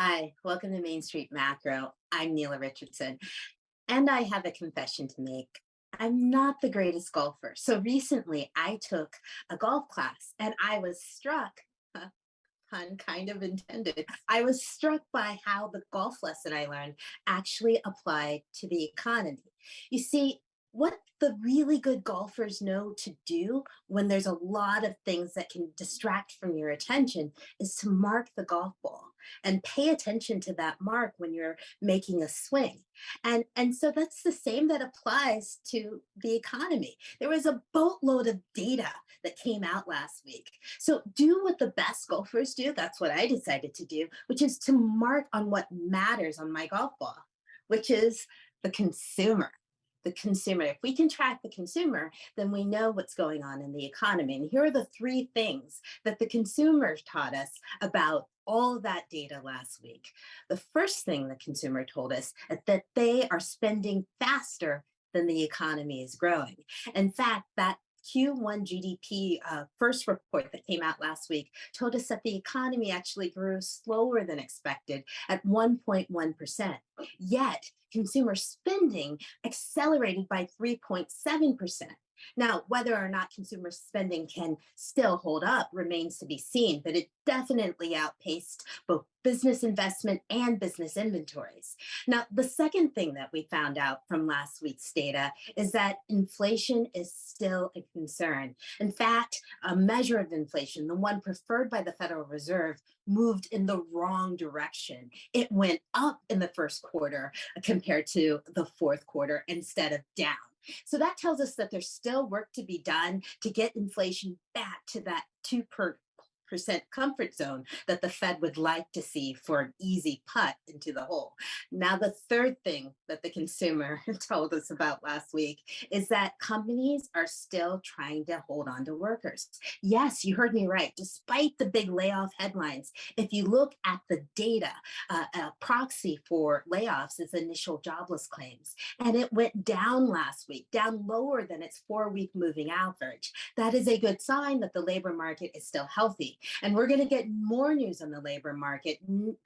Hi, welcome to Main Street Macro. I'm Neela Richardson, and I have a confession to make. I'm not the greatest golfer. So recently I took a golf class and I was struck, pun kind of intended, I was struck by how the golf lesson I learned actually applied to the economy. You see, what the really good golfers know to do when there's a lot of things that can distract from your attention is to mark the golf ball and pay attention to that mark when you're making a swing. And so that's the same that applies to the economy. There was a boatload of data that came out last week. So do what the best golfers do. That's what I decided to do, which is to mark on what matters on my golf ball, which is the consumer. The consumer. If we can track the consumer, then we know what's going on in the economy. And here are the three things that the consumers taught us about all of that data last week. The first thing the consumer told us is that they are spending faster than the economy is growing. In fact, that Q1 GDP first report that came out last week told us that the economy actually grew slower than expected at 1.1%. Yet, consumer spending accelerated by 3.7%. Now, whether or not consumer spending can still hold up remains to be seen, but it definitely outpaced both business investment and business inventories. Now, the second thing that we found out from last week's data is that inflation is still a concern. In fact, a measure of inflation, the one preferred by the Federal Reserve, moved in the wrong direction. It went up in the first quarter compared to the fourth quarter instead of down. So that tells us that there's still work to be done to get inflation back to that 2% comfort zone that the Fed would like to see for an easy putt into the hole. Now, the third thing that the consumer told us about last week is that companies are still trying to hold on to workers. Yes, you heard me right. Despite the big layoff headlines, if you look at the data, a proxy for layoffs is initial jobless claims, and it went down last week, down lower than its 4-week moving average. That is a good sign that the labor market is still healthy. And we're going to get more news on the labor market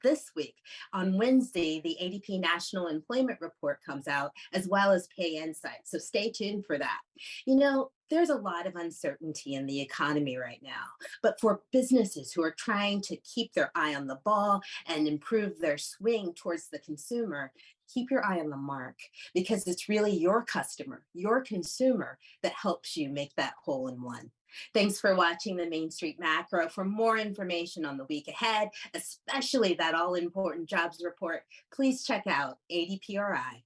this week. On Wednesday, the ADP National Employment Report comes out, as well as Pay Insights. So stay tuned for that. You know, there's a lot of uncertainty in the economy right now, but for businesses who are trying to keep their eye on the ball and improve their swing towards the consumer, keep your eye on the mark because it's really your customer, your consumer that helps you make that hole in one. Thanks for watching the Main Street Macro. For more information on the week ahead, especially that all important jobs report, please check out adpri.org.